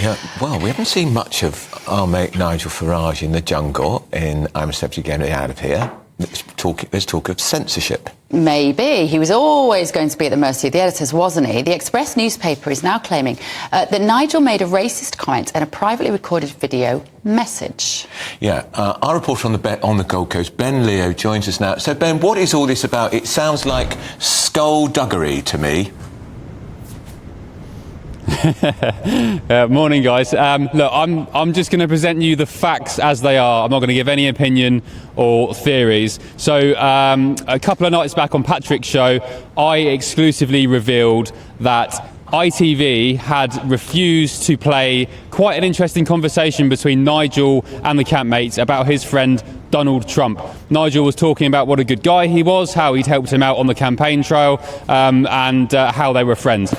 Yeah, well, we haven't seen much of our mate Nigel Farage in the jungle in I'm A Celeb to Get Me Out of Here. There's talk of censorship. Maybe. He was always going to be at the mercy of the editors, wasn't he? The Express newspaper is now claiming that Nigel made a racist comment in a privately recorded video message. Yeah, our reporter on the Gold Coast, Ben Leo, joins us now. So, Ben, what is all this about? It sounds like skullduggery to me. Morning, guys. Look, I'm just going to present you the facts as they are. I'm not going to give any opinion or theories. So a couple of nights back on Patrick's show, I exclusively revealed that ITV had refused to play quite an interesting conversation between Nigel and the campmates about his friend Donald Trump. Nigel was talking about what a good guy he was, how he'd helped him out on the campaign trail, and how they were friends.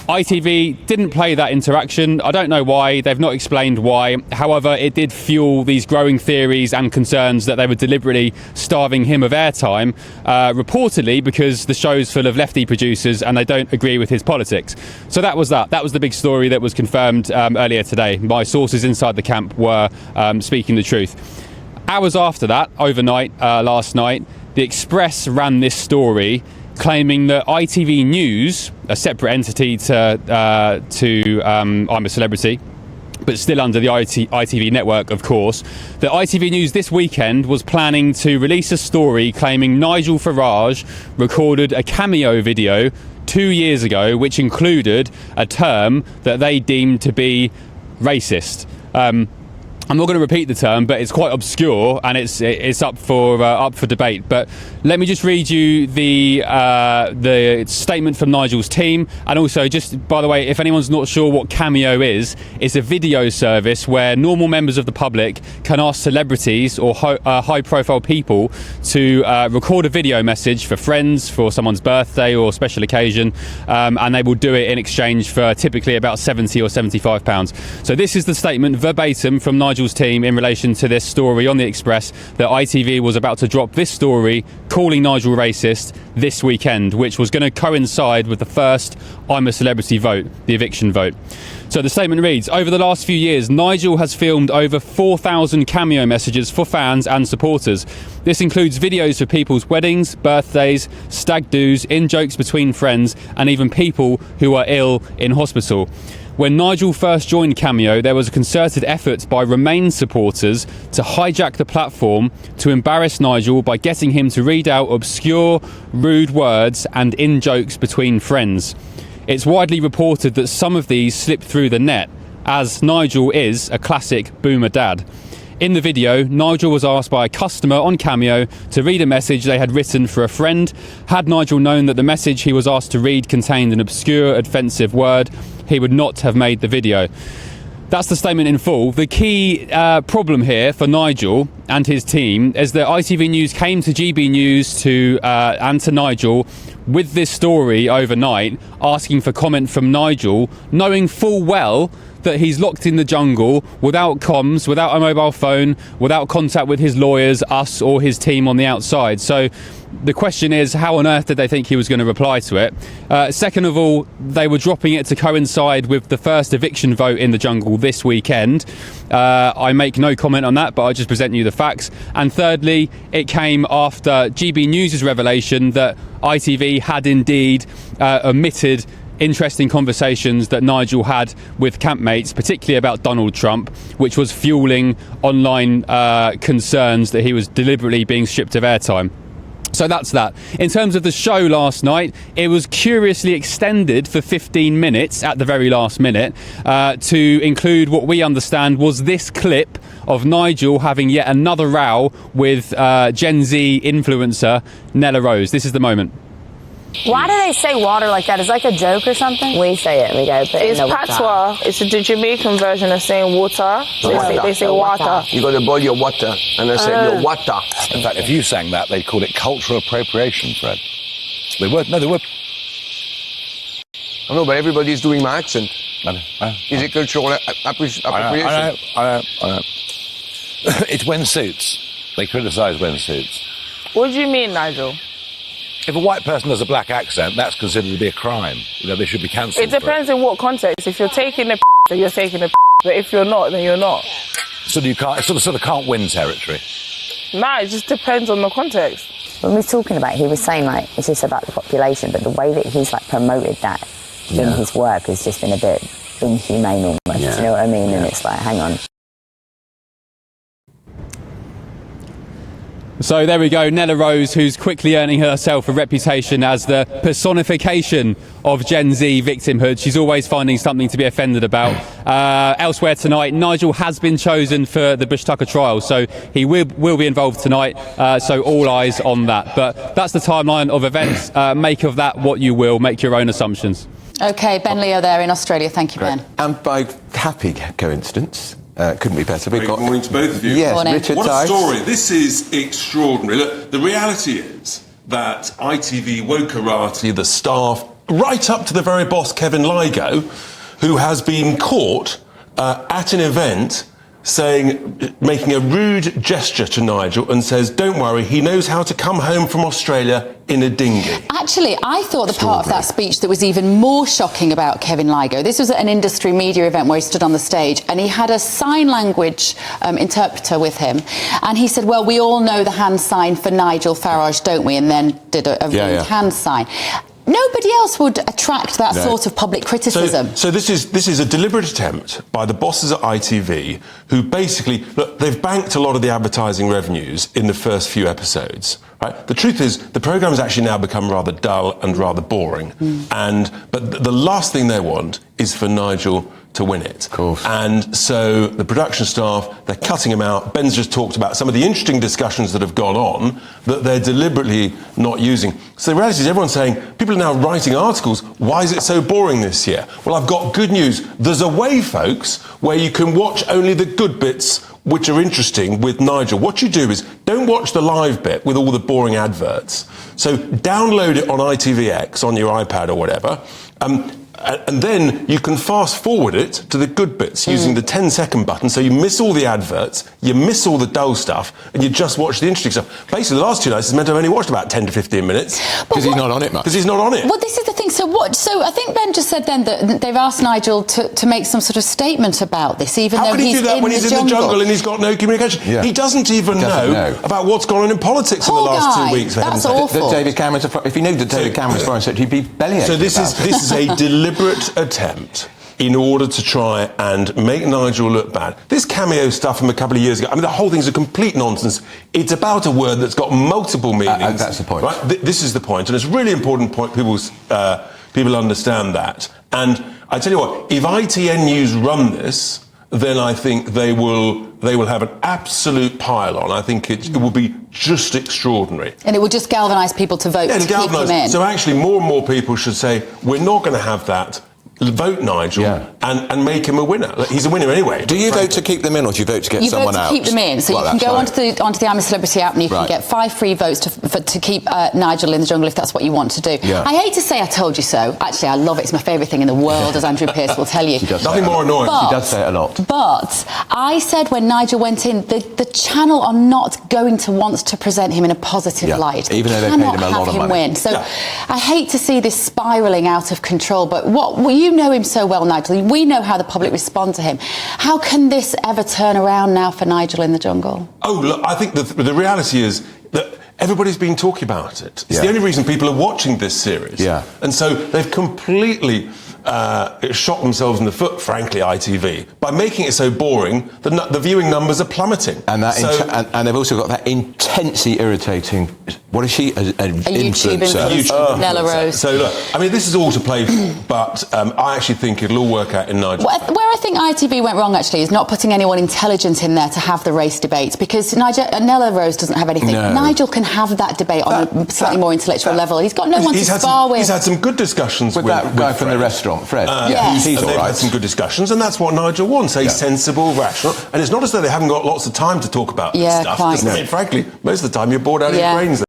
ITV didn't play that interaction. I don't know why. They've not explained why. However, it did fuel these growing theories and concerns that they were deliberately starving him of airtime, reportedly because the show's full of lefty producers and they don't agree with his politics. So that was that. That was the big story that was confirmed earlier today. My sources inside the camp were speaking the truth. Hours after that, overnight, last night, the Express ran this story claiming that ITV News, a separate entity to I'm A Celebrity, but still under the ITV network, of course, that ITV News this weekend was planning to release a story claiming Nigel Farage recorded a cameo video 2 years ago, which included a term that they deemed to be racist. I'm not going to repeat the term, but it's quite obscure and it's up for debate. But let me just read you the statement from Nigel's team, and also, just by the way, if anyone's not sure what Cameo is, it's a video service where normal members of the public can ask celebrities or high-profile people to record a video message for friends, for someone's birthday or special occasion, and they will do it in exchange for typically about £70 or £75. So this is the statement verbatim from Nigel's team in relation to this story on the Express, that ITV was about to drop this story calling Nigel racist this weekend, which was going to coincide with the first I'm A Celebrity vote, the eviction vote. So the statement reads, over the last few years, Nigel has filmed over 4,000 cameo messages for fans and supporters. This includes videos for people's weddings, birthdays, stag do's, in-jokes between friends, and even people who are ill in hospital. When Nigel first joined Cameo, there was a concerted effort by Remain supporters to hijack the platform to embarrass Nigel by getting him to read out obscure, rude words and in-jokes between friends. It's widely reported that some of these slipped through the net, as Nigel is a classic boomer dad. In the video, Nigel was asked by a customer on Cameo to read a message they had written for a friend. Had Nigel known that the message he was asked to read contained an obscure, offensive word, he would not have made the video. That's the statement in full. The key problem here for Nigel and his team is that ITV News came to GB News and to Nigel with this story overnight, asking for comment from Nigel, knowing full well that he's locked in the jungle without comms, without a mobile phone, without contact with his lawyers, us or his team on the outside. So the question is, how on earth did they think he was going to reply to it? Second of all, they were dropping it to coincide with the first eviction vote in the jungle this weekend. I make no comment on that, but I just present you the facts. And thirdly, it came after GB News' revelation that ITV had indeed omitted interesting conversations that Nigel had with campmates, particularly about Donald Trump, which was fueling online concerns that he was deliberately being stripped of airtime. So that's that. In terms of the show last night, it was curiously extended for 15 minutes at the very last minute to include what we understand was this clip of Nigel having yet another row with Gen Z influencer Nella Rose. This is the moment. Why do they say water like that? Is it like a joke or something? We say it. We gotta put it in the patois. It's the Jamaican version of saying water. They say water. You gotta boil your water, and I say your water. In fact, if you sang that, they'd call it cultural appropriation, Fred. They would. No, they would. I know, but everybody's doing my accent. I know. Is it cultural appropriation? I know. It's when suits. They criticise when suits. What do you mean, Nigel? If a white person has a black accent, that's considered to be a crime. You know, they should be cancelled. It depends in what context. If you're taking the then you're taking a but if you're not, then you're not. So you can't, sort of can't win territory. Nah, it just depends on the context. When we're talking about, he was saying like it's just about the population, but the way that he's like promoted that in his work has just been a bit inhumane almost. Do you know what I mean? And it's like, hang on. So there we go, Nella Rose, who's quickly earning herself a reputation as the personification of Gen Z victimhood. She's always finding something to be offended about. Elsewhere tonight, Nigel has been chosen for the Bush Tucker trial, so he will be involved tonight, so all eyes on that. But that's the timeline of events. Make of that what you will, make your own assumptions. OK, Ben Leo there in Australia. Thank you, Great. Ben. And by happy coincidence, couldn't be better. Good morning to both of you. Yes, Morning. Richard What Tice. a story. This is extraordinary. Look, the reality is that ITV Wokerati, the staff, right up to the very boss, Kevin Ligo, who has been caught at an event making a rude gesture to Nigel and says, don't worry, he knows how to come home from Australia in a dinghy. Actually, I thought the part of that speech that was even more shocking about Kevin Ligo, this was at an industry media event where he stood on the stage and he had a sign language interpreter with him, and he said, well, we all know the hand sign for Nigel Farage, don't we? And then did a hand sign. Nobody else would attract that sort of public criticism. So this is a deliberate attempt by the bosses at ITV, who basically, look, they've banked a lot of the advertising revenues in the first few episodes. Right? The truth is, the programme has actually now become rather dull and rather boring. But the last thing they want is for Nigel to win it. Of course. And so the production staff, they're cutting him out. Ben's just talked about some of the interesting discussions that have gone on that they're deliberately not using. So the reality is everyone's saying, people are now writing articles, why is it so boring this year? Well, I've got good news. There's a way, folks, where you can watch only the good bits which are interesting with Nigel. What you do is don't watch the live bit with all the boring adverts. So download it on ITVX on your iPad or whatever. And then you can fast forward it to the good bits using the 10-second button, so you miss all the adverts, you miss all the dull stuff, and you just watch the interesting stuff. Basically, the last 2 nights has meant I've only watched about 10 to 15 minutes. Because he's not on it much. Because he's not on it. Well, this is the thing. So I think Ben just said then that they've asked Nigel to make some sort of statement about this, even How though can he he's do that when he's in the jungle and he's got no communication? Yeah. He doesn't even know about what's gone on in politics in the Poor last guy. 2 weeks. For That's heaven's sake. awful. That David Cameron's if he knew that David Cameron's foreign secretary, he'd be bellyaching. So this is a deliberate attempt in order to try and make Nigel look bad. This cameo stuff from a couple of years ago, I mean, the whole thing's a complete nonsense. It's about a word that's got multiple meanings. That's the point. Right? This is the point, and it's a really important point. People understand that. And I tell you what, if ITN News run this, then I think they will have an absolute pile on. I think it will be just extraordinary. And it will just galvanise people to vote to keep him in. So actually more and more people should say, we're not going to have that. Vote Nigel and make him a winner. He's a winner anyway. Do you vote to keep them in, or do you vote to get someone out? You vote to keep them in. So you can go onto the I'm A Celebrity app and you can get 5 free votes to keep Nigel in the jungle if that's what you want to do. Yeah. I hate to say I told you so. Actually, I love it. It's my favourite thing in the world, as Andrew Pearce will tell you. Nothing more annoying. She does say it a lot. But I said when Nigel went in, the channel are not going to want to present him in a positive light. Even though they paid him a lot of money. Win. So I hate to see this spiralling out of control, but you know him so well, Nigel. We know how the public respond to him. How can this ever turn around now for Nigel in the jungle? Oh, look, I think the reality is that everybody's been talking about it. It's the only reason people are watching this series. Yeah. And so they've completely shot themselves in the foot, frankly, ITV, by making it so boring that the viewing numbers are plummeting. And and they've also got that intensely irritating. What is she? An YouTuber, Nella Rose. So look, I mean, this is all to play for, but I actually think it'll all work out in Nigel. Where I think ITV went wrong, actually, is not putting anyone intelligent in there to have the race debates, because Nella Rose doesn't have anything. No. Nigel can have that debate on a slightly more intellectual level. He's got no one to spar with. He's had some good discussions with that guy from the restaurant, Fred. He's all right. Had some good discussions, and that's what Nigel wants, a sensible, rational. And it's not as though they haven't got lots of time to talk about this stuff. Quite. I mean, frankly, most of the time you're bored out of your brains.